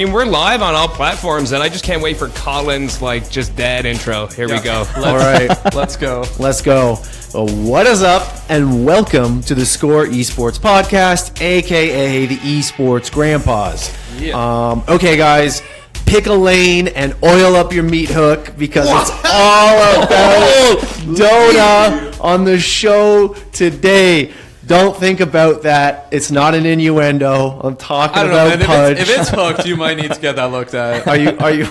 And we're live on all platforms, and I just can't wait for Colin's just dead intro. Here we go. All right, let's go. Let's go. What is up, and welcome to theScore Esports podcast, aka the Esports Grandpas. Yeah. Okay, guys, pick a lane and oil up your meat hook because it's all about Dota on the show today. Don't think about that. It's not an innuendo. I'm talking about Pudge. If it's hooked, you might need to get that looked at. Are you?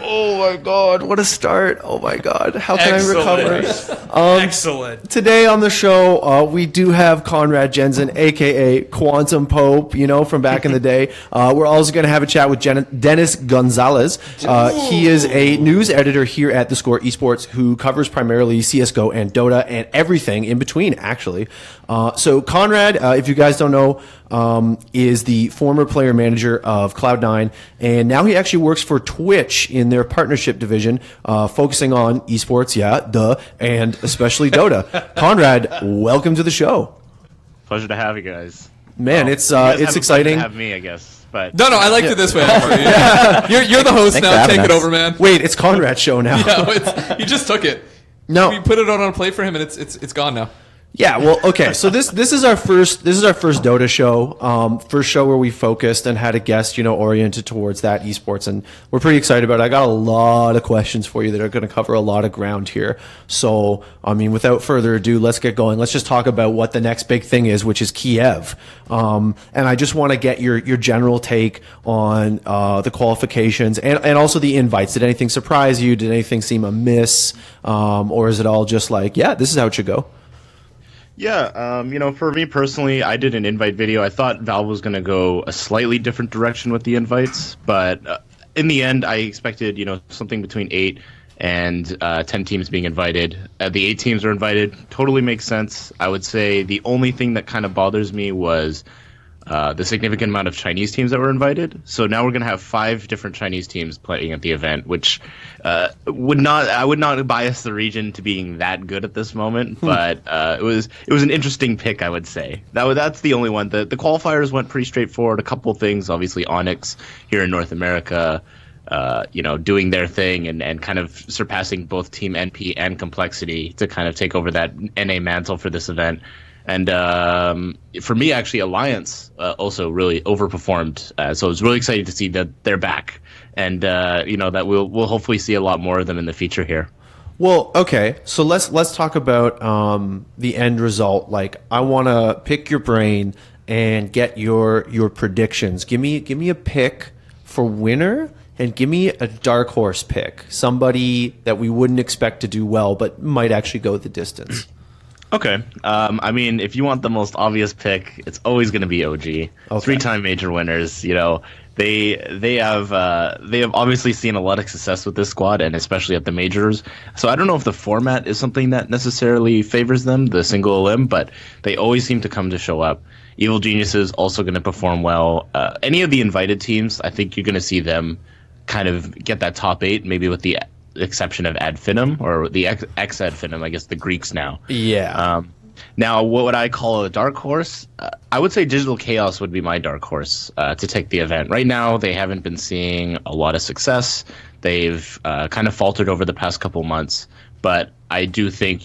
Oh my God! What a start! Oh my God! How can I recover? Excellent. Today on the show, we do have Conrad Janzen, aka Quantum Pope. You know, from back in the day. We're also going to have a chat with Dennis Gonzalez. He is a news editor here at theScore Esports, who covers primarily CSGO and Dota and everything in between, actually. So Conrad, if you guys don't know, is the former player manager of Cloud9, and now he actually works for Twitch in their partnership division, focusing on esports, and especially Dota. Conrad, welcome to the show. Pleasure to have you guys. Man, it's exciting. To have me, I guess. But no, I liked it this way. You're the host now. Take it over, man. Wait, it's Conrad's show now. Yeah, he just took it. No, we put it on a plate for him, and it's gone now. Yeah, well, okay. So this is our first Dota show, first show where we focused and had a guest, oriented towards that esports, and we're pretty excited about it. I got a lot of questions for you that are going to cover a lot of ground here. So, I mean, without further ado, let's get going. Let's just talk about what the next big thing is, which is Kiev. And I just want to get your general take on the qualifications and also the invites. Did anything surprise you? Did anything seem amiss, or is it all just like, yeah, this is how it should go? Yeah, for me personally, I did an invite video. I thought Valve was going to go a slightly different direction with the invites, but in the end, I expected, something between 8 and 10 teams being invited. The 8 teams are invited. Totally makes sense. I would say the only thing that kind of bothers me was the significant amount of Chinese teams that were invited. So now we're going to have 5 different Chinese teams playing at the event, which I would not bias the region to being that good at this moment, but it was an interesting pick, I would say. That's the only one. The qualifiers went pretty straightforward. A couple things, obviously Onyx here in North America, doing their thing and kind of surpassing both Team NP and Complexity to kind of take over that NA mantle for this event. And for me, actually, Alliance also really overperformed. So it was really exciting to see that they're back, and that we'll hopefully see a lot more of them in the future here. Well, okay, so let's talk about the end result. Like, I want to pick your brain and get your predictions. Give me a pick for winner, and give me a dark horse pick. Somebody that we wouldn't expect to do well, but might actually go the distance. Okay. I mean, if you want the most obvious pick, it's always going to be OG. Okay. 3-time major winners. They have obviously seen a lot of success with this squad, and especially at the majors. So I don't know if the format is something that necessarily favors them, the single elim, but they always seem to come to show up. Evil Geniuses also going to perform well. Any of the invited teams, I think you're going to see them kind of get that top 8, maybe with the exception of Ad Finum, or the ex Ad Finum, I guess the Greeks now. Yeah. Now, what would I call a dark horse? I would say Digital Chaos would be my dark horse to take the event. Right now, they haven't been seeing a lot of success. They've kind of faltered over the past couple months. But I do think,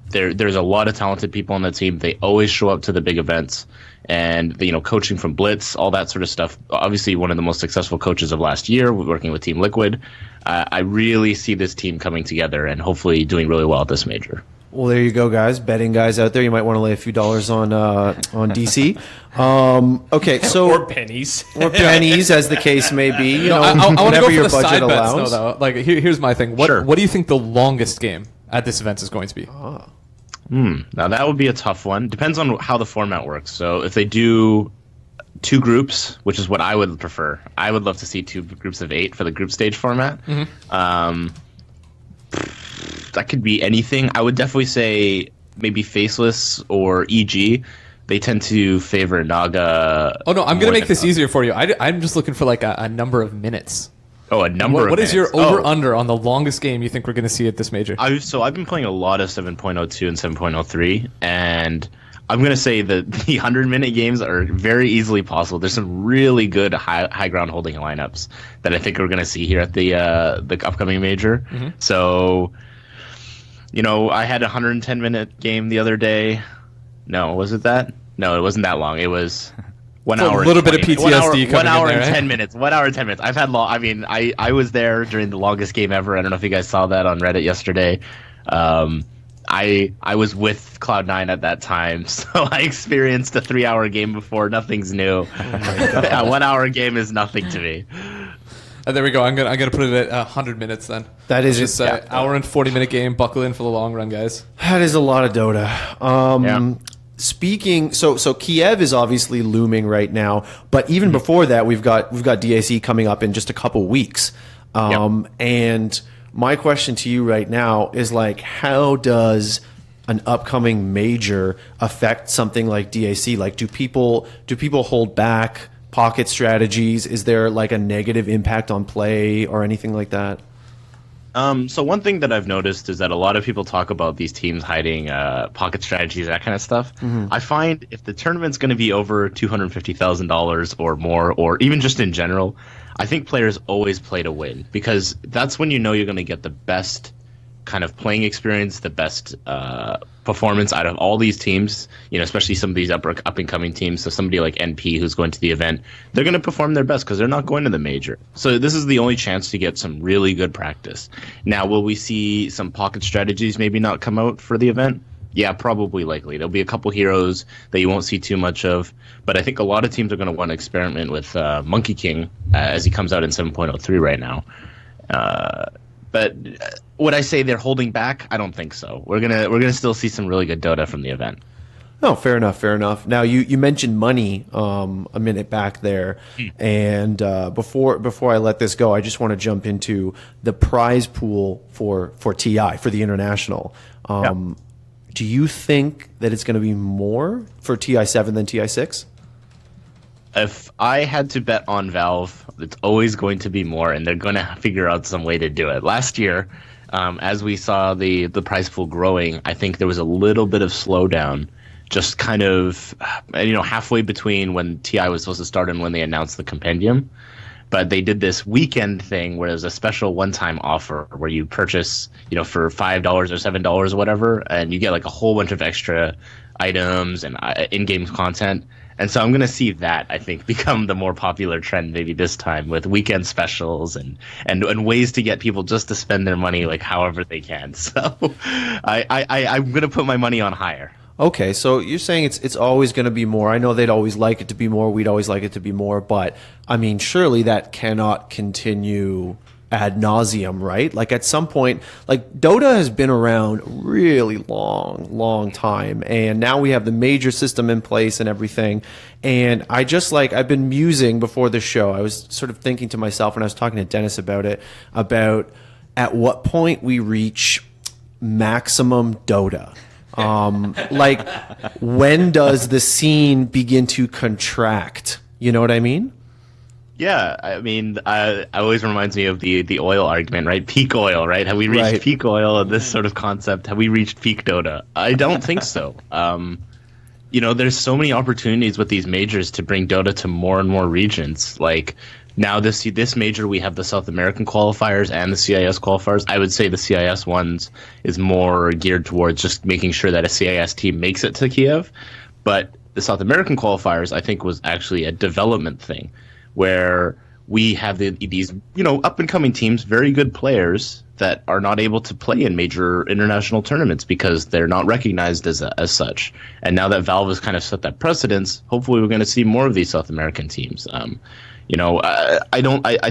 there's a lot of talented people on the team. They always show up to the big events. And, coaching from Blitz, all that sort of stuff. Obviously, one of the most successful coaches of last year, working with Team Liquid. I really see this team coming together and hopefully doing really well at this major. Well, there you go, guys. Betting guys out there, you might want to lay a few dollars on DC. Okay, so or pennies, as the case may be. I want to go for your the budget side bets, allows. though. Like, here's my thing. What do you think the longest game at this event is going to be? Now that would be a tough one. Depends on how the format works. So if they do 2 groups, which is what I would prefer, I would love to see 2 groups of 8 for the group stage format. Mm-hmm. That could be anything. I would definitely say maybe Faceless or EG. They tend to favor Naga. Oh no, I'm going to make this easier for you. I'm just looking for like a number of minutes. Oh, a number of What minutes. is your over-under on the longest game you think we're going to see at this major? I've been playing a lot of 7.02 and 7.03, and I'm gonna say that the 100-minute games are very easily possible. There's some really good high ground holding lineups that I think we're gonna see here at the upcoming major. So, I had a 110-minute game the other day. No, was it that? No, it wasn't that long. It was 1 hour. A little bit of PTSD coming 1 hour in there, and eh? 10 minutes. 1 hour and 10 minutes. I've had long. I mean, I was there during the longest game ever. I don't know if you guys saw that on Reddit yesterday. I was with Cloud9 at that time, so I experienced a 3-hour game before. Nothing's new. A 1 hour game is nothing to me. There we go. I'm gonna put it at 100 minutes then. That is just an hour and 40-minute game. Buckle in for the long run, guys. That is a lot of Dota. Speaking, so Kiev is obviously looming right now, but even before that, we've got DAC coming up in just a couple weeks. And my question to you right now is like, how does an upcoming major affect something like DAC? Like, do people hold back pocket strategies? Is there like a negative impact on play or anything like that? So one thing that I've noticed is that a lot of people talk about these teams hiding pocket strategies, that kind of stuff. I find if the tournament's going to be over $250,000 or more, or even just in general, I think players always play to win, because that's when you're going to get the best kind of playing experience, the best performance out of all these teams, especially some of these up and coming teams. So somebody like NP who's going to the event, they're going to perform their best because they're not going to the major. So this is the only chance to get some really good practice. Now, will we see some pocket strategies maybe not come out for the event? Yeah, probably likely. There'll be a couple heroes that you won't see too much of, but I think a lot of teams are going to want to experiment with Monkey King as he comes out in 7.03 right now. But would I say they're holding back? I don't think so. We're gonna still see some really good Dota from the event. No, fair enough. Now you mentioned money a minute back there, and before I let this go, I just want to jump into the prize pool for TI for the international. Do you think that it's going to be more for TI7 than TI6? If I had to bet on Valve, it's always going to be more, and they're going to figure out some way to do it. Last year, as we saw the prize pool growing, I think there was a little bit of slowdown, just kind of halfway between when TI was supposed to start and when they announced the compendium. But they did this weekend thing where there's a special one-time offer where you purchase, for $5 or $7 or whatever, and you get like a whole bunch of extra items and in-game content. And so I'm going to see that, I think, become the more popular trend maybe this time, with weekend specials and ways to get people just to spend their money like however they can. So I'm going to put my money on higher. Okay, so you're saying it's always going to be more. I know they'd always like it to be more. We'd always like it to be more. But, I mean, surely that cannot continue ad nauseum, right? Like at some point, like Dota has been around really long time, and now we have the major system in place and everything. And I've been musing before the show. I was sort of thinking to myself, and I was talking to Dennis about it, about at what point we reach maximum Dota. Like when does the scene begin to contract? You know what I mean? Yeah, I mean, it always reminds me of the oil argument, right? Peak oil, right? Have we reached peak oil in this sort of concept? Have we reached peak Dota? I don't think so. There's so many opportunities with these majors to bring Dota to more and more regions. Like now this major, we have the South American qualifiers and the CIS qualifiers. I would say the CIS ones is more geared towards just making sure that a CIS team makes it to Kiev. But the South American qualifiers, I think, was actually a development thing, where we have these up and coming teams, very good players that are not able to play in major international tournaments because they're not recognized as such. And now that Valve has kind of set that precedence, hopefully we're going to see more of these South American teams. I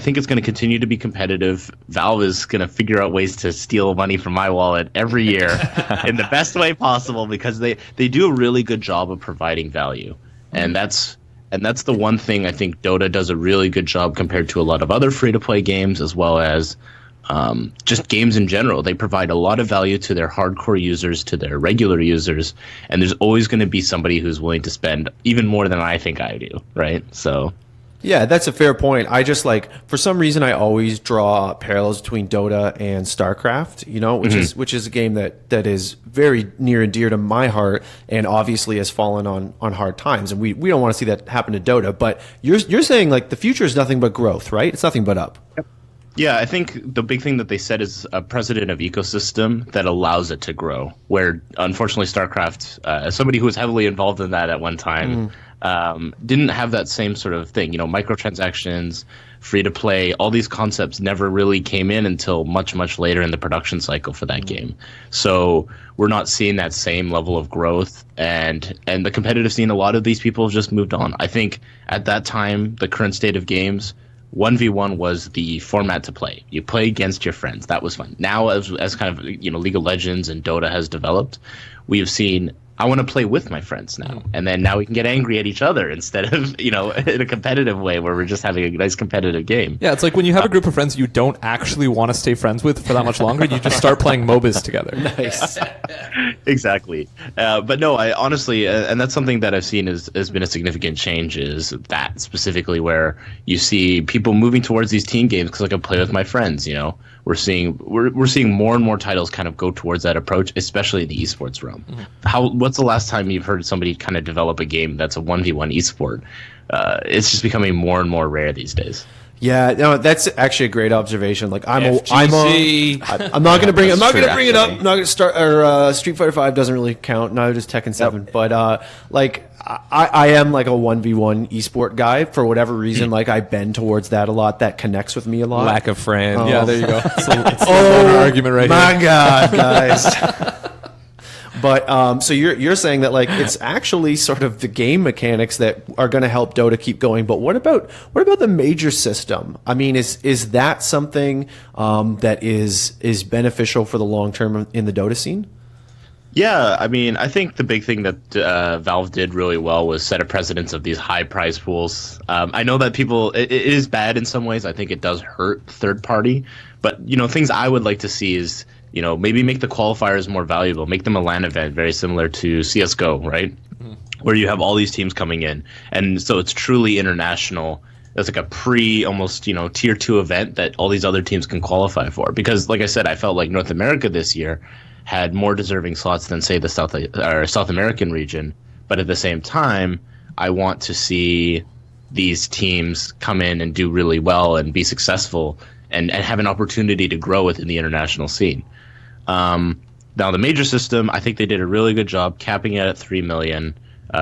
think it's going to continue to be competitive. Valve is going to figure out ways to steal money from my wallet every year in the best way possible, because they do a really good job of providing value. And that's the one thing I think Dota does a really good job compared to a lot of other free-to-play games, as well as just games in general. They provide a lot of value to their hardcore users, to their regular users, and there's always going to be somebody who's willing to spend even more than I think I do, right? So Yeah, that's a fair point. I just like, for some reason, I always draw parallels between Dota and StarCraft, you know, which is a game that is very near and dear to my heart, and obviously has fallen on hard times. And we don't want to see that happen to Dota. But you're saying like the future is nothing but growth, right? It's nothing but up. Yep. Yeah, I think the big thing that they said is a precedent of ecosystem that allows it to grow. Where unfortunately, StarCraft, as somebody who was heavily involved in that at one time. Didn't have that same sort of thing. You know, microtransactions, free to play, all these concepts never really came in until much, much later in the production cycle for that game. So we're not seeing that same level of growth, and the competitive scene, a lot of these people have just moved on. I think at that time, the current state of games, 1v1 was the format to play. You play against your friends. That was fun. Now, as kind of, you know, League of Legends and Dota has developed, we have seen, I want to play with my friends now. And then now we can get angry at each other instead of, you know, in a competitive way where we're just having a nice competitive game. Yeah, it's like when you have a group of friends you don't actually want to stay friends with for that much longer, you just start playing MOBAs together. Nice. Exactly. But no, I honestly, and that's something that I've seen has been a significant change, is that specifically where you see people moving towards these team games because I can play with my friends, you know. We're seeing more and more titles kind of go towards that approach, especially in the esports realm. What's the last time you've heard somebody kind of develop a game that's a 1v1 esport? It's just becoming more and more rare these days. Yeah, no, that's actually a great observation. Like I'm not going to bring it up. I'm not going to start. Or Street Fighter 5 doesn't really count. Neither does Tekken 7. Yep. But like I am like a 1v1 esport guy for whatever reason. Like I bend towards that a lot. That connects with me a lot. Lack of friends. Yeah, there you go. It's an argument right my here. God, guys. But so you're saying that like it's actually sort of the game mechanics that are going to help Dota keep going. But what about the major system? I mean, is that something that is beneficial for the long term in the Dota scene? Yeah, I mean, I think the big thing that Valve did really well was set a precedence of these high prize pools. I know that it is bad in some ways. I think it does hurt third party, but you know, things I would like to see is, you know, maybe make the qualifiers more valuable, make them a LAN event, very similar to CSGO, right? Mm-hmm. Where you have all these teams coming in, and so it's truly international. It's like a almost, you know, tier 2 event that all these other teams can qualify for. Because, like I said, I felt like North America this year had more deserving slots than, say, the South American region. But at the same time, I want to see these teams come in and do really well and be successful and have an opportunity to grow within the international scene. Now, the major system, I think they did a really good job capping it at 3 million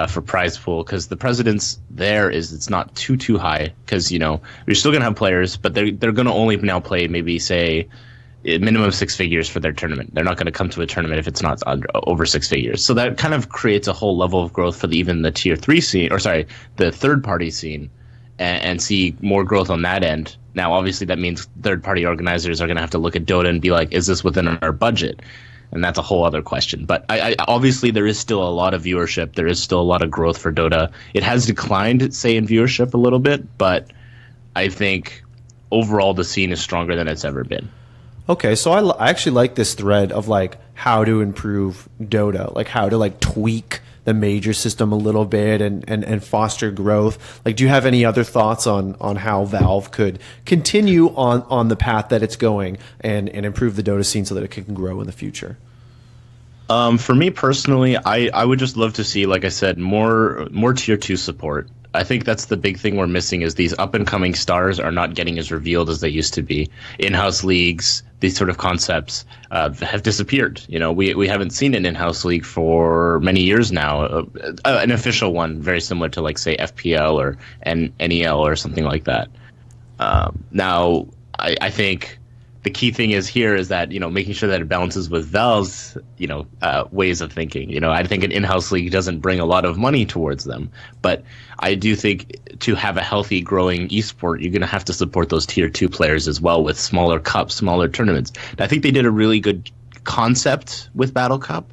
for prize pool, because the precedence there is it's not too high, because, you know, you're still going to have players, but they're going to only now play maybe, say, a minimum 6 figures for their tournament. They're not going to come to a tournament if it's not over 6 figures. So that kind of creates a whole level of growth for even the tier 3 scene, the third party scene, and see more growth on that end. Now, obviously, that means third-party organizers are going to have to look at Dota and be like, is this within our budget? And that's a whole other question. But I obviously, there is still a lot of viewership. There is still a lot of growth for Dota. It has declined, say, in viewership a little bit, but I think overall the scene is stronger than it's ever been. Okay, so I actually like this thread of like how to improve Dota, like how to like tweak the major system a little bit and foster growth. Like, do you have any other thoughts on how Valve could continue on the path that it's going and improve the Dota scene so that it can grow in the future? For me personally, I would just love to see, like I said, more tier 2 support. I think that's the big thing we're missing, is these up-and-coming stars are not getting as revealed as they used to be. In-house leagues, these sort of concepts have disappeared. You know, we haven't seen an in-house league for many years now, an official one, very similar to, like, say, FPL or NEL or something like that. Now, I think the key thing is that, you know, making sure that it balances with Valve's, you know, ways of thinking. You know, I think an in-house league doesn't bring a lot of money towards them, but I do think to have a healthy, growing esport, you're going to have to support those tier 2 players as well with smaller cups, smaller tournaments. And I think they did a really good concept with Battle Cup,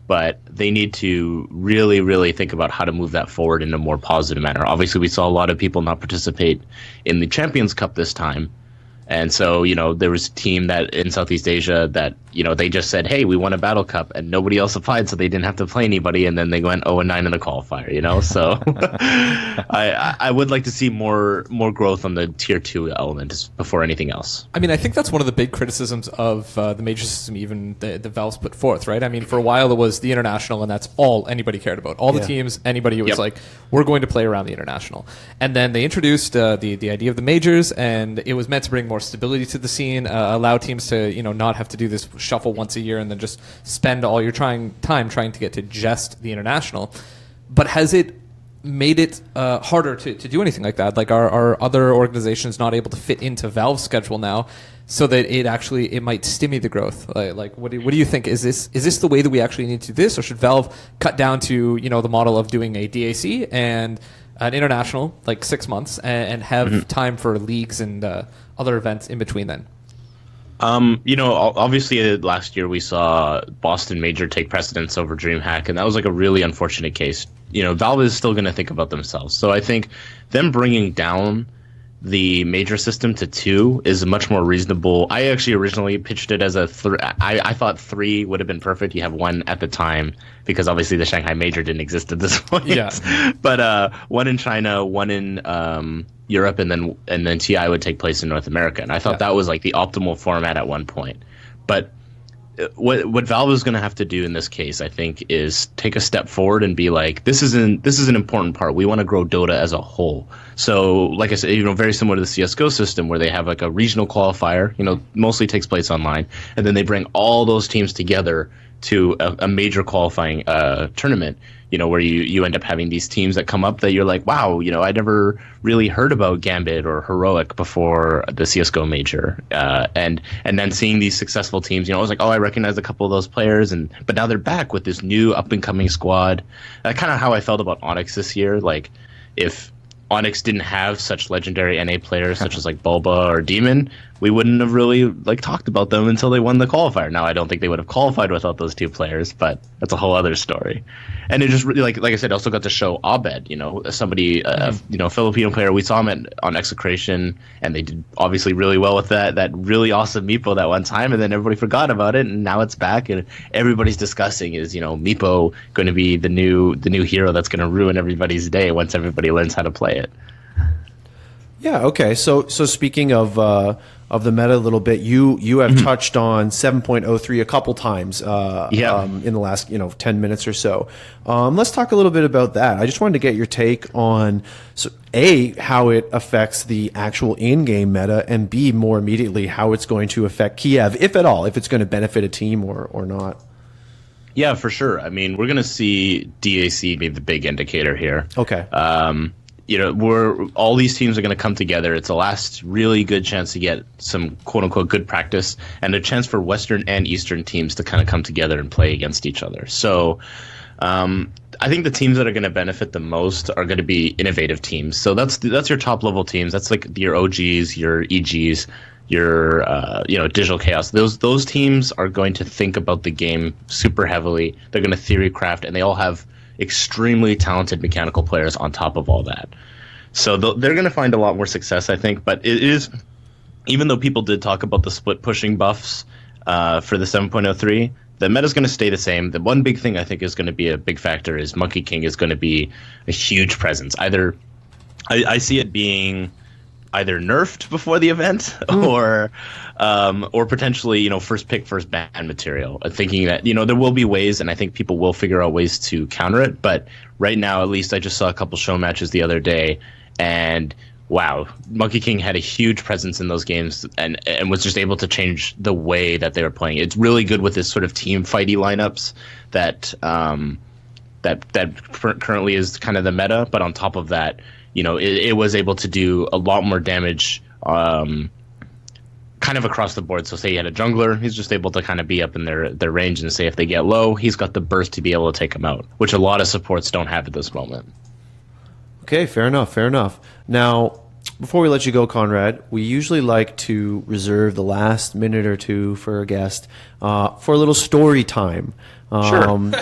but they need to really, really think about how to move that forward in a more positive manner. Obviously, we saw a lot of people not participate in the Champions Cup this time. And so, there was a team that in Southeast Asia that, they just said, hey, we won a Battle Cup, and nobody else applied, so they didn't have to play anybody, and then they went 0-9 in the qualifier, So I would like to see more growth on the tier 2 element before anything else. I mean, I think that's one of the big criticisms of the major system, even the Valve's put forth, right? I mean, for a while it was the international, and that's all anybody cared about. All the teams, anybody was like, we're going to play around the international. And then they introduced the idea of the majors, and it was meant to bring more stability to the scene, allow teams to not have to do this shuffle once a year and then just spend all your time trying to get to just the international. But has it made it harder to do anything like that? Like, are other organizations not able to fit into Valve's schedule now, so that it might stymie the growth? Like what do you think? Is this the way that we actually need to do this, or should Valve cut down to the model of doing a DAC and an international, like 6 months, and have time for leagues and other events in between then? Obviously last year we saw Boston Major take precedence over DreamHack, and that was like a really unfortunate case. Valve is still going to think about themselves. So I think them bringing down the major system to 2 is much more reasonable. I actually originally pitched it as a I thought 3 would have been perfect. You have 1 at the time, because obviously the Shanghai Major didn't exist at this point. Yeah. But 1 in China, 1 in Europe, and then TI would take place in North America. And I thought that was like the optimal format at one point. But what Valve is going to have to do in this case, I think, is take a step forward and be like, this is an important part. We want to grow Dota as a whole. So, like I said, very similar to the CSGO system, where they have like a regional qualifier, mostly takes place online, and then they bring all those teams together to a major qualifying tournament, where you end up having these teams that come up that you're like, wow, I never really heard about Gambit or Heroic before the CSGO Major. And then seeing these successful teams, I was like, oh, I recognize a couple of those players, but now they're back with this new up-and-coming squad. That's kind of how I felt about Onyx this year. Like, if Onyx didn't have such legendary NA players such as like Bulba or Demon, we wouldn't have really like talked about them until they won the qualifier. Now, I don't think they would have qualified without those 2 players, but that's a whole other story. And it just really, like I said, also got to show Abed, somebody, Filipino player. We saw him on Execration, and they did obviously really well with that really awesome Meepo that one time, and then everybody forgot about it, and now it's back, and everybody's discussing is, Meepo going to be the new hero that's going to ruin everybody's day once everybody learns how to play it. Yeah. Okay. So speaking of the meta a little bit, you have touched on 7.03 a couple times in the last 10 minutes or so. Let's talk a little bit about that. I just wanted to get your take on how it affects the actual in-game meta, and B, more immediately, how it's going to affect Kiev, if at all, if it's going to benefit a team or not. Yeah, for sure. I mean, we're going to see DAC be the big indicator here. Okay. All these teams are going to come together. It's a last really good chance to get some quote unquote good practice, and a chance for Western and Eastern teams to kind of come together and play against each other. So, I think the teams that are going to benefit the most are going to be innovative teams. So that's your top level teams. That's like your OGs, your EGs, your Digital Chaos. Those teams are going to think about the game super heavily. They're going to theory craft, and they all have extremely talented mechanical players on top of all that. So they're going to find a lot more success, I think. But it is, even though people did talk about the split pushing buffs for the 7.03, the meta's going to stay the same. The one big thing I think is going to be a big factor is Monkey King is going to be a huge presence. I see it being either nerfed before the event or potentially, first pick, first ban material. Thinking that, there will be ways, and I think people will figure out ways to counter it. But right now, at least I just saw a couple show matches the other day, and wow, Monkey King had a huge presence in those games and was just able to change the way that they were playing. It's really good with this sort of team fighty lineups that currently is kind of the meta. But on top of that, it was able to do a lot more damage kind of across the board. So say you had a jungler, he's just able to kind of be up in their range, and say if they get low, he's got the burst to be able to take them out, which a lot of supports don't have at this moment. Okay, fair enough. Now, before we let you go, Conrad, we usually like to reserve the last minute or two for a guest for a little story time. Sure.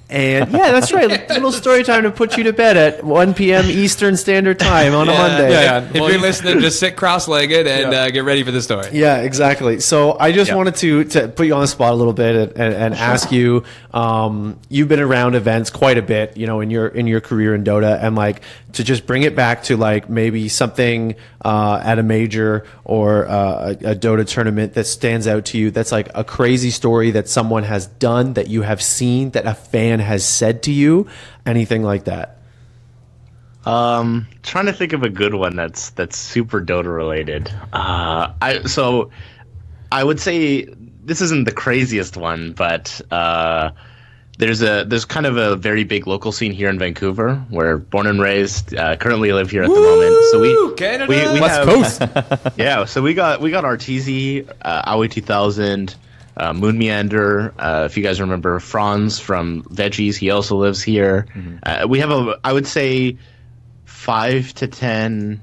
And yeah, that's right. Little story time to put you to bed at 1 p.m. Eastern Standard Time on a Monday. Yeah. If you're listening, just sit cross-legged and get ready for the story. Yeah, exactly. So I just wanted to put you on the spot a little bit and ask you. You've been around events quite a bit, in your career in Dota, and like to just bring it back to like maybe something at a major or a Dota tournament that stands out to you. That's like a crazy story that someone has done, that you have seen, that a fan has said to you, anything like that. Trying to think of a good one that's super Dota related. I would say this isn't the craziest one, but there's kind of a very big local scene here in Vancouver. We're born and raised. Currently live here at the moment. So we West Coast. Yeah, so we got Arteezy, Aoi 2000, Moon Meander. If you guys remember Franz from Veggies, he also lives here. We have I would say 5 to 10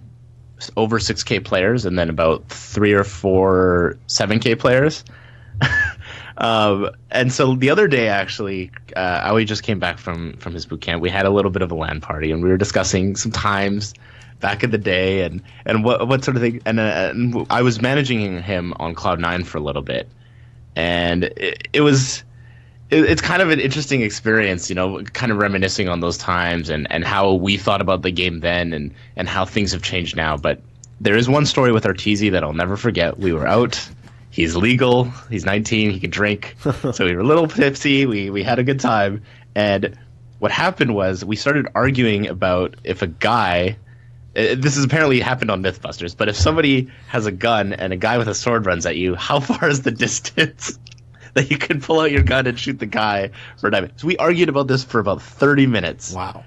over 6K players, and then about 3 or 4 7K players. And so the other day, actually, Aoi just came back from his boot camp. We had a little bit of a LAN party, and we were discussing some times back in the day and what sort of thing. And I was managing him on Cloud9 for a little bit, and it's kind of an interesting experience, kind of reminiscing on those times and how we thought about the game then and how things have changed now. But there is one story with Arteezy that I'll never forget. We were out. He's legal. He's 19. He can drink. So we were a little tipsy. We had a good time. And what happened was we started arguing about if a guy – this has apparently happened on Mythbusters, but if somebody has a gun and a guy with a sword runs at you, how far is the distance that you can pull out your gun and shoot the guy for a diamond? So we argued about this for about 30 minutes. Wow.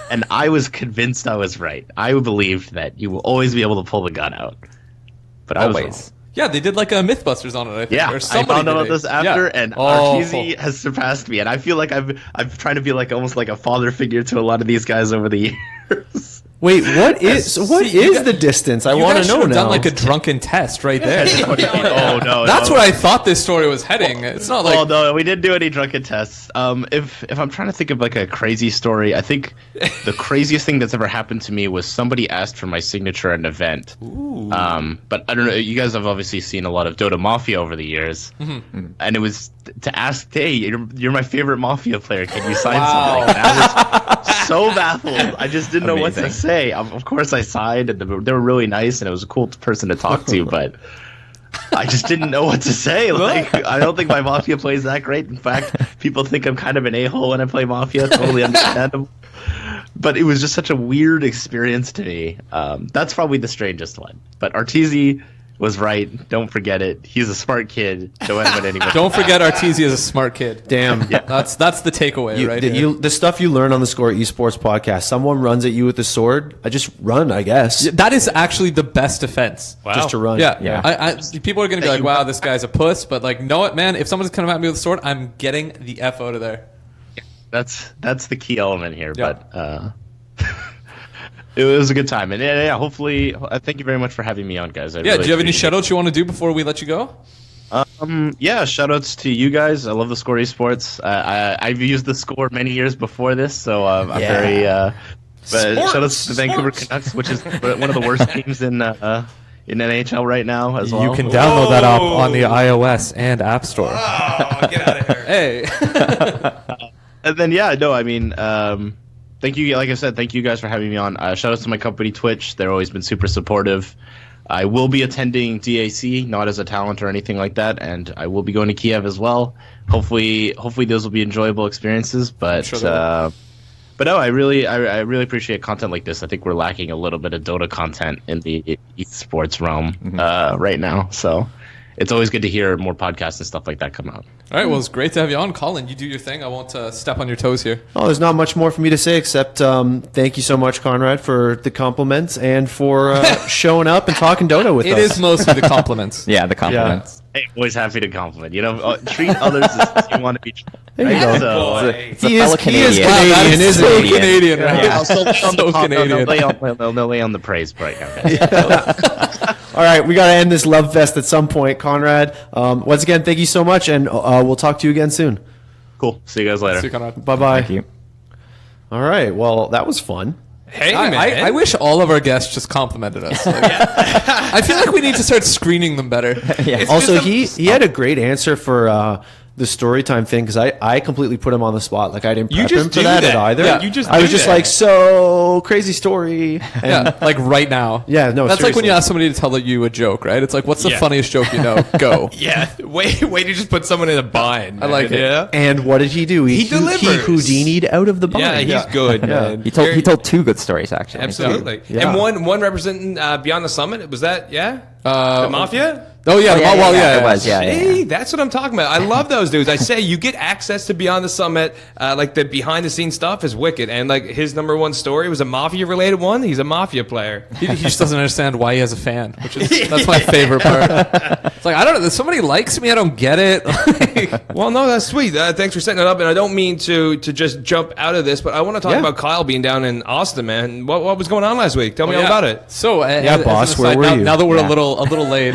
And I was convinced I was right. I believed that you will always be able to pull the gun out. But I was wrong. Yeah, they did like a Mythbusters on it, I think. Yeah, or I somebody found out about did this after, and Arteezy has surpassed me. And I feel like I'm trying to be like almost like a father figure to a lot of these guys over the years. Wait, what is the distance? I want to know now. Done like a drunken test right there. Oh no, that's where I thought this story was heading. It's not like. Oh no, we didn't do any drunken tests. If I'm trying to think of like a crazy story, I think the craziest thing that's ever happened to me was somebody asked for my signature at an event. Ooh. But I don't know. You guys have obviously seen a lot of Dota Mafia over the years, and it was to ask, "Hey, you're my favorite Mafia player. Can you sign something?" And I was so baffled. I just didn't know what to say. Of course, I signed, and they were really nice, and it was a cool person to talk to, but I just didn't know what to say. Like, I don't think my Mafia plays that great. In fact, people think I'm kind of an a-hole when I play Mafia. Totally understandable. But it was just such a weird experience to me. That's probably the strangest one. But Arteezy was right. Don't forget it. He's a smart kid. Don't forget Arteezy is a smart kid. Damn. Yeah. That's the takeaway, right? The stuff you learn on the theScore Esports podcast. Someone runs at you with a sword. I just run, I guess. Yeah, that is actually the best defense. Wow. Just to run. Yeah. People are going to be like, wow, this guy's a puss. But like, know what, man? If someone's coming at me with a sword, I'm getting the F out of there. That's the key element here. Yeah. But it was a good time. And yeah, hopefully, thank you very much for having me on, guys. Really do you have any shout-outs you want to do before we let you go? Yeah, shout-outs to you guys. I love theScore Esports. I've used theScore many years before this, so I'm very... but shout-outs to the Vancouver Canucks, which is one of the worst teams in NHL right now as well. You can download that app on the iOS and App Store. Oh, get out of here. Hey. And then, thank you. Like I said, thank you guys for having me on. Shout out to my company, Twitch. They've always been super supportive. I will be attending DAC, not as a talent or anything like that, and I will be going to Kiev as well. Hopefully those will be enjoyable experiences. But but no, I really appreciate content like this. I think we're lacking a little bit of Dota content in the esports realm right now. So it's always good to hear more podcasts and stuff like that come out. All right, well, it's great to have you on. Colin, you do your thing. I won't step on your toes here. Oh, there's not much more for me to say except thank you so much, Conrad, for the compliments and for showing up and talking Dota with us. It is mostly the compliments. Yeah, the compliments. Hey, always happy to compliment. Treat others as you want to be treated. There you go. So, he is Canadian, isn't so he? Canadian, right? Yeah, so Canadian. They'll lay on the praise right now, guys. All right, we got to end this love fest at some point, Conrad. Once again, thank you so much, and we'll talk to you again soon. Cool. See you guys later. See you, Conrad. Bye-bye. Thank you. All right. Well, that was fun. Hey, man. I wish all of our guests just complimented us. Like, I feel like we need to start screening them better. Yeah. Also, just he had a great answer for the story time thing because I completely put him on the spot. Like I didn't You prep just him for do that that. either. Yeah, you just I was do just that. like, so crazy story. And Yeah, like right now. Yeah, no, That's like when seriously. you ask somebody to tell you a joke, right? It's like, what's the Yeah. funniest joke you know? Go. Yeah, way to just put someone in a bind. I like man. it. Yeah, And what did he do? He delivers. He Houdini'd out of the bind. yeah, he's good. Man. He told two good stories actually. Absolutely. Yeah. And one representing Beyond the Summit. Was that the Mafia? Oh yeah, It was. Yeah. See, that's what I'm talking about. I love those dudes. I say you get access to Beyond the Summit, like the behind the scenes stuff is wicked. And like his number one story was a mafia related one. He's a mafia player. He just doesn't understand why he has a fan, which is that's my favorite part. It's like I don't know. Somebody likes me. I don't get it. Well, no, that's sweet. Thanks for setting it up. And I don't mean to just jump out of this, but I want to talk about Kyle being down in Austin, man. What was going on last week? Tell me all about it. So, boss, where were now, you? Now that we're Yeah. a little late,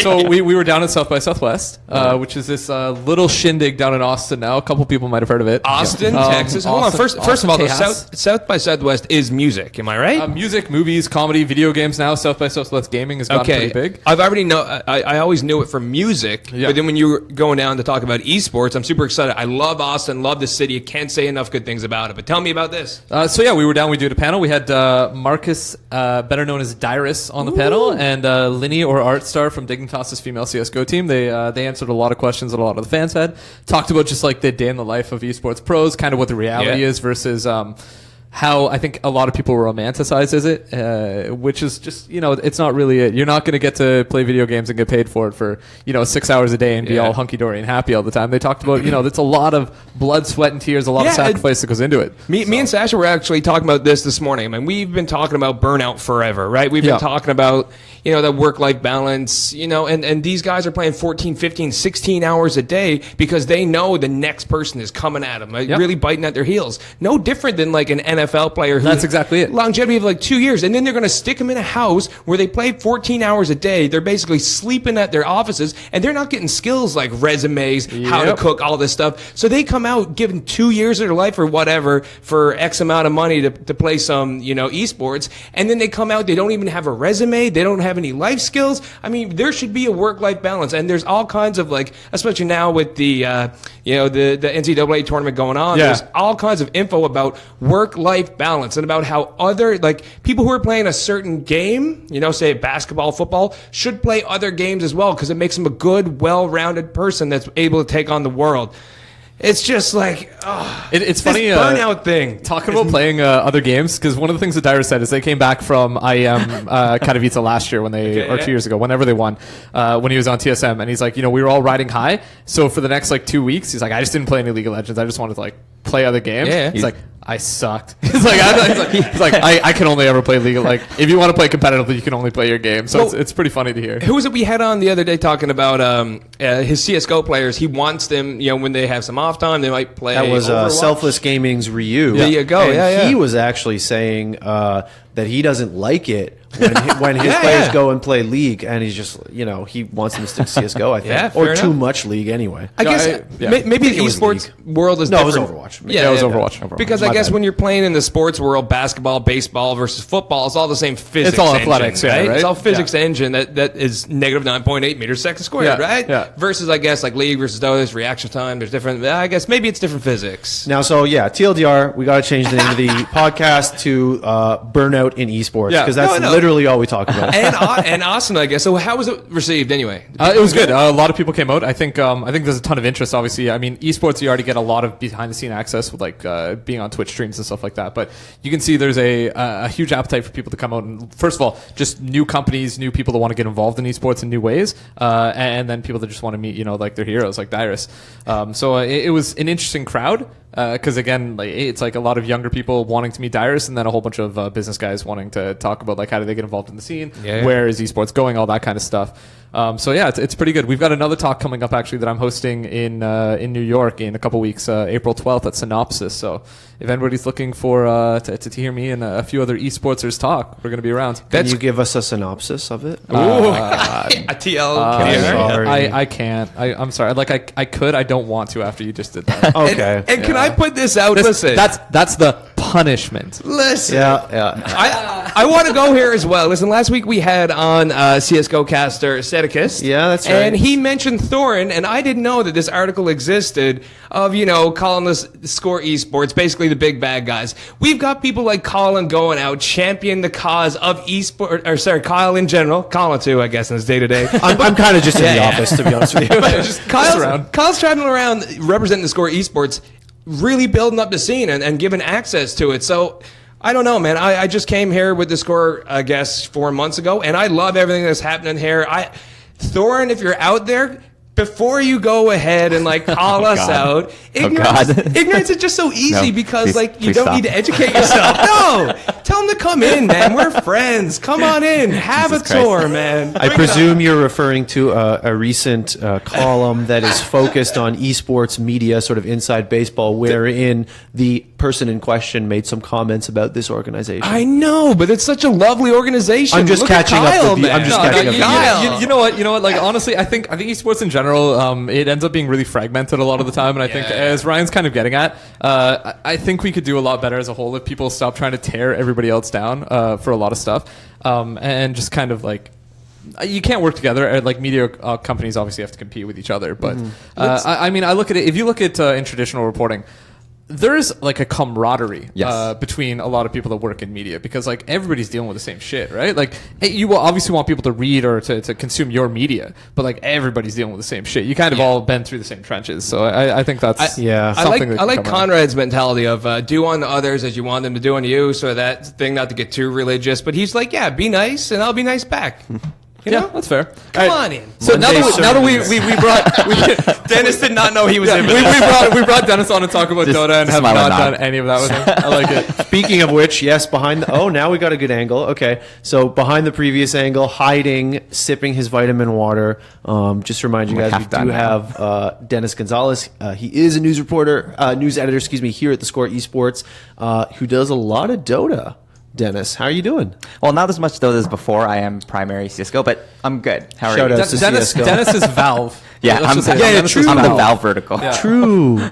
so we were down at South by Southwest, which is this little shindig down in Austin. Now, a couple people might have heard of it. Austin, Texas. Hold on. First of all, the South by Southwest is music. Am I right? Music, movies, comedy, video games. Now, South by Southwest gaming has gotten pretty big. I've already I always knew it from music, Yeah. but then when you were going down to talk about esports, I'm super excited. I love Austin, love the city. I can't say enough good things about it. But tell me about this. So yeah, we were down. We did a panel. We had Marcus, better known as Dyrus, on the panel, and Linny or Artstar from Dignitas's female CSGO team. They answered a lot of questions that a lot of the fans had. Talked about just like the day in the life of esports pros, kind of what the reality is versus how I think a lot of people romanticizes it, which is just, it's not really it. You're not going to get to play video games and get paid for it for, 6 hours a day and be all hunky-dory and happy all the time. They talked about, it's a lot of blood, sweat, and tears, a lot of sacrifice that goes into it. Me and Sasha were actually talking about this morning. I mean, we've been talking about burnout forever, right? We've been talking about, the work-life balance, and these guys are playing 14, 15, 16 hours a day because they know the next person is coming at them, like really biting at their heels. No different than like an NFL player who That's exactly it. longevity of like 2 years, and then they're going to stick them in a house where they play 14 hours a day. They're basically sleeping at their offices, and they're not getting skills like resumes, how to cook, all this stuff. So they come out given 2 years of their life or whatever for X amount of money to play some, esports, and then they come out, they don't even have a resume, they don't have any life skills. I mean, there should be a work-life balance, and there's all kinds of like, especially now with the, the NCAA tournament going on, there's all kinds of info about work-life balance and about how other, like, people who are playing a certain game, say basketball, football, should play other games as well because it makes them a good, well-rounded person that's able to take on the world. It's just like, It's funny. this burnout thing. Talking about playing other games, because one of the things that Dyrus said is they came back from IEM Katowice last year when they, or 2 years ago, whenever they won, when he was on TSM, and he's like, we were all riding high. So for the next like 2 weeks, he's like, I just didn't play any League of Legends. I just wanted to like play other games. Yeah. He's like, I sucked. He's like, I can only ever play League of, like, if you want to play competitively, you can only play your game. So it's pretty funny to hear. Who was it we had on the other day talking about his CSGO players? He wants them, when they have some off time, they might play. That was Overwatch. Selfless Gaming's Ryu. There you go. And he was actually saying that he doesn't like it when his players go and play League, and he's just, he wants them to stick to CSGO, I think. Yeah, or fair too enough. much League anyway. I guess maybe the it was esports world is No, it was different. Overwatch. Yeah, it was Overwatch. Because I My guess bad. when you're playing in the sports world, basketball, baseball versus football, it's all the same physics. It's all engine, athletics, right? right? It's all physics engine that is negative 9.8 meters second squared, right? Yeah. Versus, I guess, like League versus Dota, there's reaction time. There's different. I guess maybe it's different physics. Now, so TLDR, we got to change the name of the podcast to Burnout in Esports, Yeah. because that's No. literally all we talk about. And Austin, I guess. So how was it received anyway? It was good. A lot of people came out. I think there's a ton of interest. Obviously, I mean, esports, you already get a lot of behind the scene access with like being on Twitch streams and stuff like that. But you can see there's a huge appetite for people to come out. And first of all, just new companies, new people that want to get involved in esports in new ways, and then people that just want to meet, like their heroes, like Dyrus. So it was an interesting crowd. Because again, like it's like a lot of younger people wanting to meet Dyrus, and then a whole bunch of business guys wanting to talk about like how do they get involved in the scene, where is esports going, all that kind of stuff. So yeah, it's pretty good. We've got another talk coming up actually that I'm hosting in New York in a couple weeks, April 12th at Synopsis. So if anybody's looking for to hear me and a few other esportsers talk, we're going to be around. Can you give us a synopsis of it? A TL. Sorry. I can't. I'm sorry. Like I could. I don't want to after you just did that. Okay. And can I put this out? Listen, That's the punishment. listen. Yeah. I want to go here as well. Listen, last week we had on CSGO caster Sedicus. Yeah, that's right. And he mentioned Thorin, and I didn't know that this article existed of, calling this score esports, basically the big bad guys. We've got people like Colin going out, championing the cause of esports, or sorry, Kyle in general. Colin too, I guess, in his day-to-day. I'm kind of just in the office, to be honest with you. Kyle's traveling around representing the score esports, really building up the scene and giving access to it. So I don't know, man. I just came here with the score, I guess, 4 months ago, and I love everything that's happening here. Thorin, if you're out there, before you go ahead and call us out, ignorance is just so easy because you don't need to educate yourself. No, tell them to come in, man. We're friends. Come on in. Have a tour, man. I presume you're referring to a recent column that is focused on esports media, sort of inside baseball, wherein the person in question made some comments about this organization. I know, but it's such a lovely organization. I'm just Look at catching up Kyle, with you. man. I'm just catching up with you. Kyle. You know what? Like honestly, I think esports in general, it ends up being really fragmented a lot of the time. And I think, as Ryan's kind of getting at, I think we could do a lot better as a whole if people stop trying to tear everybody else down for a lot of stuff, and just kind of you can't work together. Like media companies obviously have to compete with each other, but I mean, I look at it. If you look at in traditional reporting, there's a camaraderie between a lot of people that work in media because everybody's dealing with the same shit, right? You will obviously want people to read or to consume your media, but everybody's dealing with the same shit. You kind of all been through the same trenches, so I think that's something I like Conrad's mentality of do unto others as you want them to do unto you. So that thing, not to get too religious, but he's like, yeah, be nice and I'll be nice back. You know? That's fair. Come on in. So now that we brought Dennis did not know he was in. we brought Dennis on to talk about Dota and have not done nod. any of that with him. I like it. Speaking of which, yes, now we got a good angle. Okay, so behind the previous angle, hiding, sipping his vitamin water. Just to remind you guys, we do have Dennis Gonzalez. He is a news editor, here at theScore Esports, who does a lot of Dota. Dennis, how are you doing? Well, not as much Dota as before. I am primary CSGO, but I'm good. How are Shout you? out to CSGO. Dennis is Valve. Yeah, I'm the Valve vertical. Yeah. True.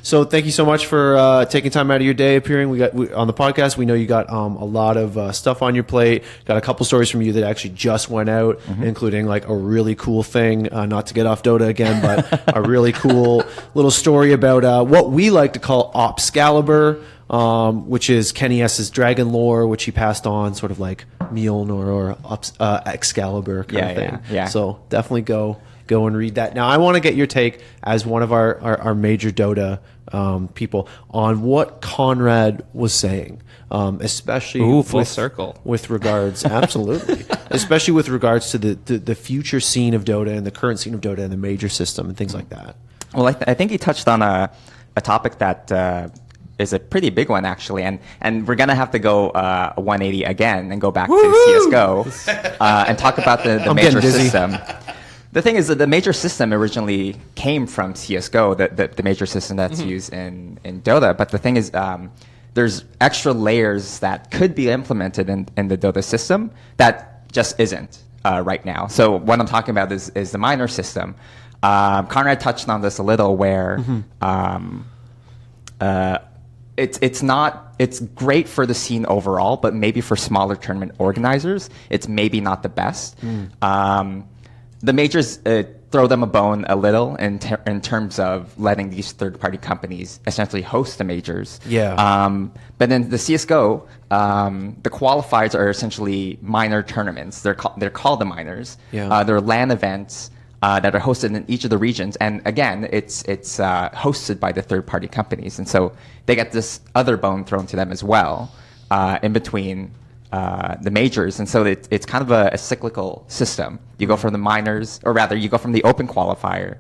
So thank you so much for taking time out of your day appearing. On the podcast. We know you got a lot of stuff on your plate. Got a couple stories from you that actually just went out, including a really cool thing. Not to get off Dota again, but a really cool little story about what we like to call Opscalibur. Which is Kenny S's Dragon lore, which he passed on, sort of like Mjolnir or Excalibur kind of thing. Yeah. So definitely go and read that. Now, I want to get your take as one of our major Dota people on what Conrad was saying, especially circle with regards, absolutely, especially with regards to the future scene of Dota and the current scene of Dota and the major system and things like that. Well, I think he touched on a topic that is a pretty big one actually, and we're gonna have to go 180 again and go back to CSGO and talk about the major system. The thing is that the major system originally came from CSGO, the major system that's used in Dota. But the thing is, there's extra layers that could be implemented in the Dota system that just isn't right now. So what I'm talking about is the minor system. Conrad touched on this a little, where it's great for the scene overall, but maybe for smaller tournament organizers, it's maybe not the best. The majors throw them a bone a little in terms of letting these third-party companies essentially host the majors. But in the CSGO, the qualifiers are essentially minor tournaments. They're called the minors. They're LAN events that are hosted in each of the regions, and again, it's hosted by the third-party companies, and so they get this other bone thrown to them as well in between the majors, and so it's kind of a cyclical system. You go from the minors, or rather, you go from the open qualifier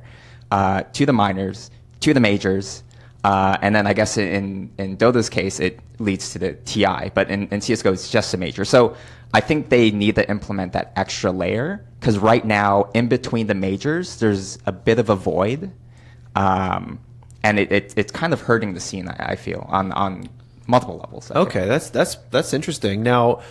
to the minors to the majors, And then I guess in Dota's case, it leads to the TI. But in CSGO, it's just a major. So I think they need to implement that extra layer, because right now, in between the majors, there's a bit of a void. And it's kind of hurting the scene, I feel, on multiple levels. Okay, that's interesting. Now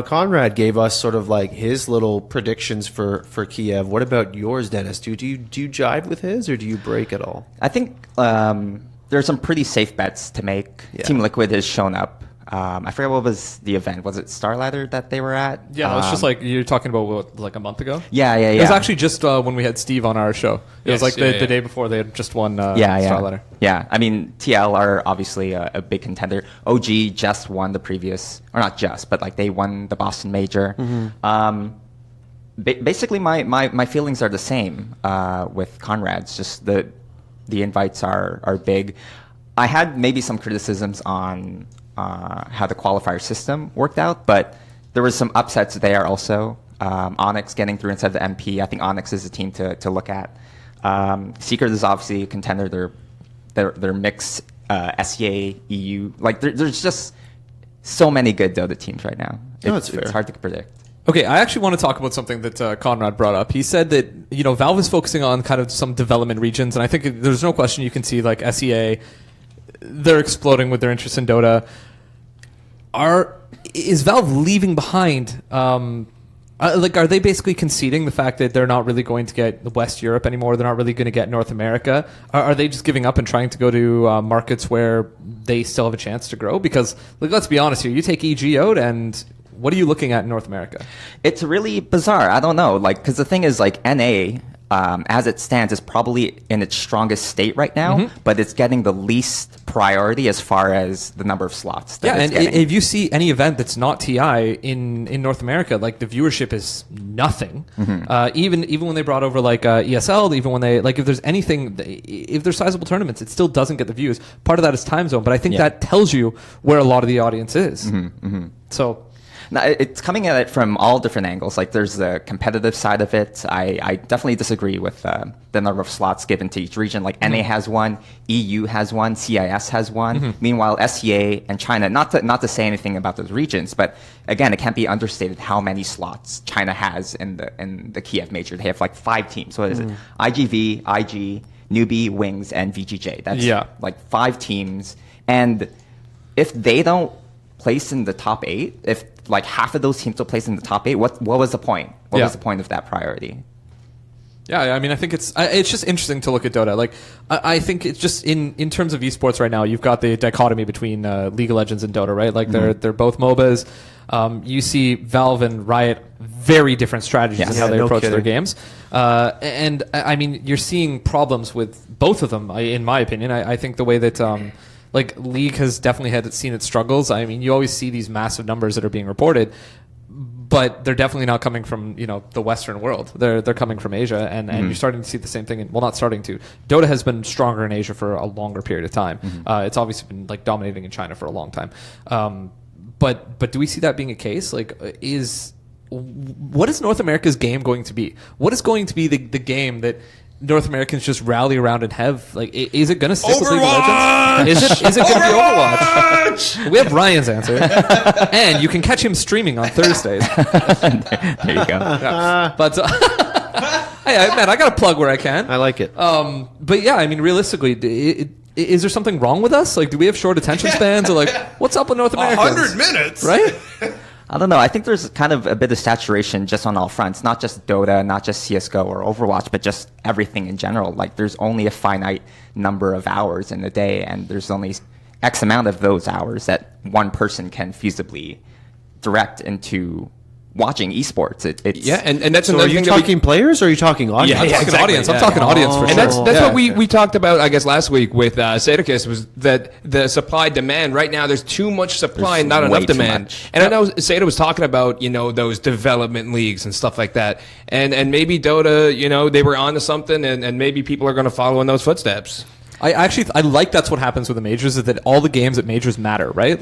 Conrad gave us sort of like his little predictions for Kiev. What about yours, Dennis? Do you jive with his, or do you break at all? I think there's some pretty safe bets to make. Yeah. Team Liquid has shown up. I forget what was the event. Was it Starladder that they were at? Yeah, it was just like you're talking about what, like a month ago. Yeah. It was actually just when we had Steve on our show. It was like the day before they had just won Starladder. Yeah, I mean TL are obviously a big contender. OG just won the previous, or not just, but like they won the Boston Major. Basically, my feelings are the same with Conrad's. Just the invites are big. I had maybe some criticisms on how the qualifier system worked out, but there was some upsets there also. Onyx getting through instead of the MP. I think Onyx is a team to look at. Secret is obviously a contender. They're mixed SEA, EU. Like there's just so many good Dota teams right now. It's hard to predict. Okay, I actually want to talk about something that Conrad brought up. He said that Valve is focusing on kind of some development regions, and I think there's no question you can see like SEA. They're exploding with their interest in Dota. Is Valve leaving behind? Are they basically conceding the fact that they're not really going to get West Europe anymore? They're not really going to get North America? Are they just giving up and trying to go to markets where they still have a chance to grow? Because let's be honest here, you take EG out, and what are you looking at in North America? It's really bizarre. I don't know. Because the thing is, NA. As it stands, is probably in its strongest state right now, but it's getting the least priority as far as the number of slots. And if you see any event that's not TI in North America, the viewership is nothing. Even when they brought over ESL, even when they if there's anything, if there's sizable tournaments, it still doesn't get the views. Part of that is time zone, but I think that tells you where a lot of the audience is. So. Now, it's coming at it from all different angles. There's the competitive side of it. I definitely disagree with the number of slots given to each region. NA has one, EU has one, CIS has one. Meanwhile, SEA and China, not to say anything about those regions, but again, it can't be understated how many slots China has in the Kiev Major. They have 5 teams. What is it? IGV, IG, Newbie, Wings, and VGJ. That's 5 teams. And if they don't place in the top 8, if half of those teams will place in the top 8, what was the point? What was the point of that priority? Yeah, I mean, I think it's just interesting to look at Dota. I think it's just in terms of esports right now, you've got the dichotomy between League of Legends and Dota, right? They're both MOBAs. You see Valve and Riot, very different strategies in how they approach their games. And I mean, you're seeing problems with both of them, in my opinion. I think the way that League has definitely seen its struggles. I mean, you always see these massive numbers that are being reported, but they're definitely not coming from the Western world. They're coming from Asia, and you're starting to see the same thing. Not starting to. Dota has been stronger in Asia for a longer period of time. It's obviously been dominating in China for a long time. But do we see that being a case? What is North America's game going to be? What is going to be the game that North Americans just rally around and have? Is it going to stick with League of Legends? Is it going to be Overwatch? We have Ryan's answer, and you can catch him streaming on Thursdays. There you go. Yeah. But hey, man, I got to plug where I can. I like it. But yeah, I mean, realistically, is there something wrong with us? Do we have short attention spans, or what's up with North Americans? 100 minutes, right? I don't know. I think there's kind of a bit of saturation just on all fronts, not just Dota, not just CSGO or Overwatch, but just everything in general. There's only a finite number of hours in a day, and there's only X amount of those hours that one person can feasibly direct into watching esports. And that's so. Are you talking players or are you talking audience? I'm talking audience. I'm talking audience for sure. And that's what we talked about, I guess, last week with Sadikis, was that the supply demand right now. There's too much supply and not enough demand. And I know Sada was talking about those development leagues and stuff like that. And maybe Dota, they were onto something, and maybe people are going to follow in those footsteps. I like that's what happens with the majors, is that all the games at majors matter, right?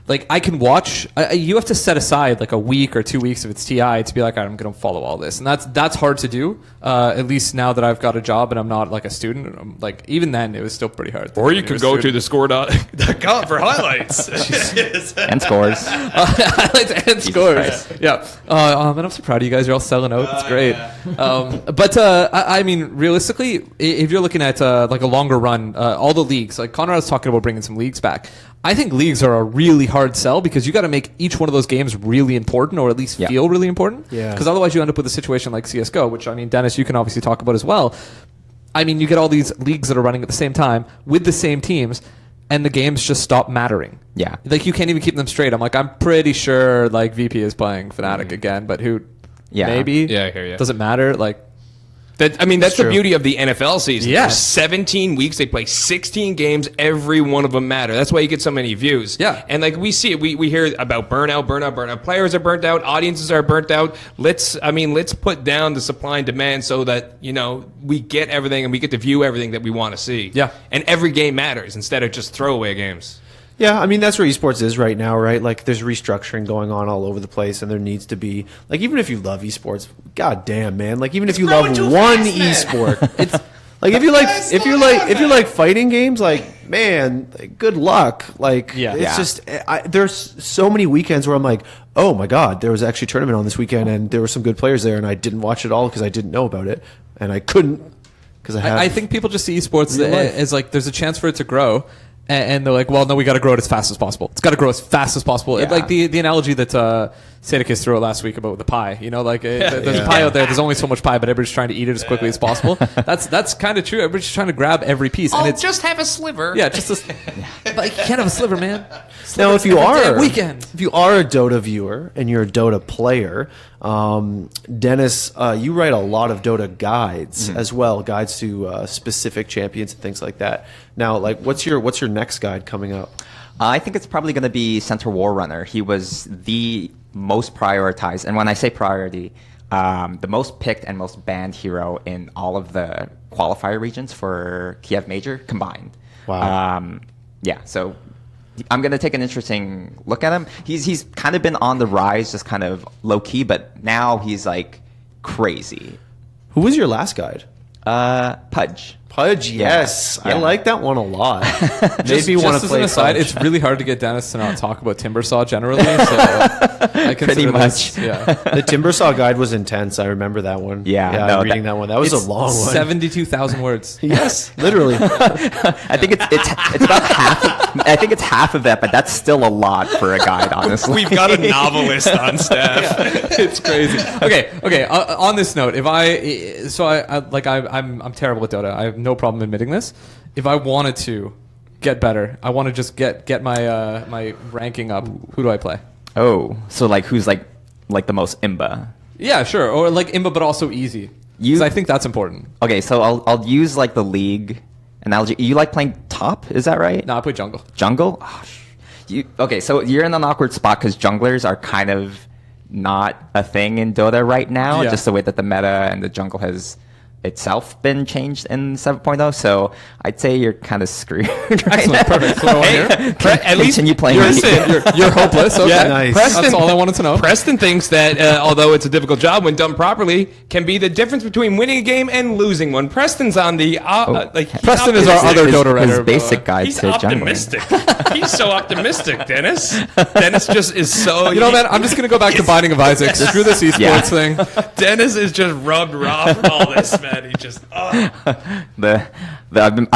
like I can watch. You have to set aside like a week or 2 weeks if it's TI to be like, I'm going to follow all this, and that's hard to do. At least now that I've got a job and I'm not like a student, like even then it was still pretty hard. Or you could go to theScore.com for highlights And scores. Highlights and scores. Yeah. And I'm so proud of you guys. You're all selling out. It's great. But I mean, realistically, if you're looking at like a longer run, all the leagues, like Conrad was talking about bringing some leagues back. I think leagues are a really hard sell because you got to make each one of those games really important, or at least feel really important. Yeah. Because otherwise you end up with a situation like CSGO, which I mean, Dennis, you can obviously talk about as well. I mean, you get all these leagues that are running at the same time with the same teams, and the games just stop mattering. Yeah. Like you can't even keep them straight. I'm like, I'm pretty sure like VP is playing Fnatic again, but who? Yeah. Maybe. Yeah, I hear you. Does it matter? Like. That's the true. beauty of the NFL season. Yeah. There's 17 weeks. They play 16 games. Every one of them matter. That's why you get so many views. Yeah. And like we see it, we hear about burnout. Players are burnt out. Audiences are burnt out. Let's put down the supply and demand so that, we get everything and we get to view everything that we want to see. Yeah. And every game matters instead of just throwaway games. Yeah, I mean, that's where esports is right now, right? Like, there's restructuring going on all over the place, and there needs to be, like, even if you love esports, god damn, man, like, even if you love one esport, it's like if you like fighting games, like, man, like, good luck. Like, it's just there's so many weekends where I'm like, oh my god, there was actually a tournament on this weekend, and there were some good players there, and I didn't watch it all because I didn't know about it, and I couldn't because I think people just see esports as like there's a chance for it to grow. And they're like, well, no, we got to grow it as fast as possible. It's got to grow as fast as possible. Yeah. Like the analogy that Sadikis threw out last week about the pie. There's a pie out there. There's only so much pie, but everybody's trying to eat it as quickly as possible. That's kind of true. Everybody's just trying to grab every piece. And it's just have a sliver. Yeah, just but you can't have a sliver, man. Now, if you are a Dota viewer and you're a Dota player, Dennis, you write a lot of Dota guides as well, guides to specific champions and things like that. Now, like, what's your next guide coming up? I think it's probably going to be Center War Runner. He was the most prioritized, and when I say priority, the most picked and most banned hero in all of the qualifier regions for Kiev Major combined. Wow. So I'm going to take an interesting look at him. He's kind of been on the rise, just kind of low key, but now he's like crazy. Who was your last guide? Pudge. Pudge, yes. Yeah. I like that one a lot. Just Maybe want to as play an aside, Pudge. it's really hard to get Dennis to not talk about Timbersaw generally. So I Pretty much. The Timbersaw guide was intense. I remember that one. Yeah, reading that one. That was a long one. 72,000 words. Yes, literally. I think it's about half. I think it's half of that, but that's still a lot for a guide, honestly. We've got a novelist on staff. It's crazy. Okay. On this note, I'm terrible at Dota. I have no problem admitting this. If I wanted to get better, I want to just get my my ranking up. Who do I play? Oh, so like who's like the most imba? Yeah, sure. Or like imba, but also easy. Because I think that's important. Okay, so I'll use like the league analogy. You like playing top? Is that right? No, I play jungle. Jungle? Oh, okay, so you're in an awkward spot because junglers are kind of not a thing in Dota right now. Yeah. Just the way that the meta and the jungle has itself been changed in 7.0, so I'd say you're kind of screwed. Excellent, perfect. So At least continue playing. you're hopeless. Okay. Yeah, nice. That's all I wanted to know. Preston thinks that although it's a difficult job when done properly, can be the difference between winning a game and losing one. Preston's on the Preston is our other Dota writer. His basic guide He's to optimistic. He's so optimistic, Dennis. Dennis just is so. Man, I'm just gonna go back to Binding of Isaac. Screw this esports thing. Dennis is just rubbed raw from all this, man. He just. I've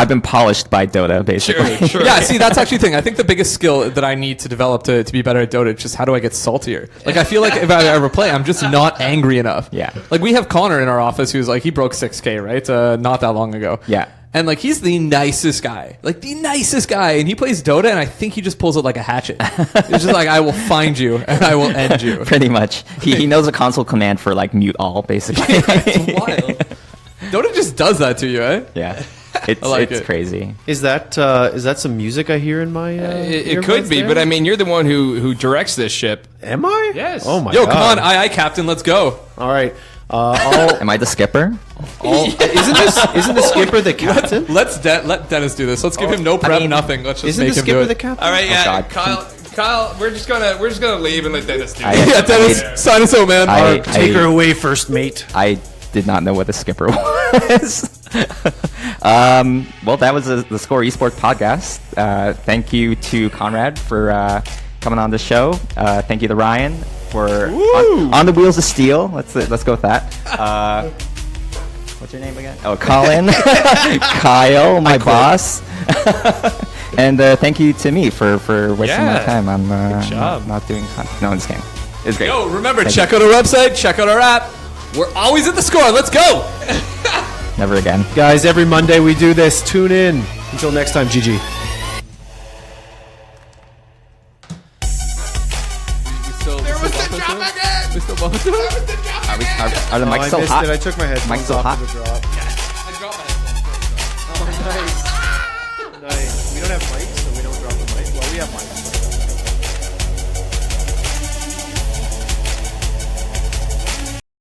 been polished by Dota, basically. Sure. Yeah, see, that's actually the thing. I think the biggest skill that I need to develop to be better at Dota is just how do I get saltier? Like, I feel like if I ever play, I'm just not angry enough. Yeah. Like, we have Connor in our office who's like, he broke 6K, right? Not that long ago. Yeah. And, like, he's the nicest guy. Like, the nicest guy. And he plays Dota, and I think he just pulls it like a hatchet. He's just like, I will find you, and I will end you. Pretty much. He knows a console command for, like, mute all, basically. It's wild. Dota just does that to you, eh? Yeah. It's it. crazy. Is that some music I hear in my? It could be, but I mean, you're the one who directs this ship. Am I? Yes. Oh my Yo, god. come on, aye, Captain, let's go. All right. Am I the skipper? Isn't the skipper the captain? Let Dennis do this. Let's give him no prep, nothing. Let's just Isn't make the him do skipper it. the captain? All right, yeah, God. Kyle. Kyle, we're just gonna leave and let Dennis do it. Yeah, Dennis, sign us out, man. Take her away, first mate. I did not know what a skipper was. Well, that was the Score Esports podcast. Thank you to Conrad for coming on the show. Thank you to Ryan for on the wheels of steel. Let's go with that. What's your name again? Oh, Colin, Kyle, my boss. And thank you to me for wasting my time. I'm not doing content. No, I'm just kidding. It's great. Yo, remember, check out our website, check out our app. We're always at the score. Let's go. Never again. Guys, every Monday we do this. Tune in. Until next time, GG. There was the drop again. We still bump into it? Are the mics still hot? I took my headphones Mic's still off hot? for the drop. I dropped my headphones. Nice. We don't have mics, so we don't drop the mic. Well, we have mics.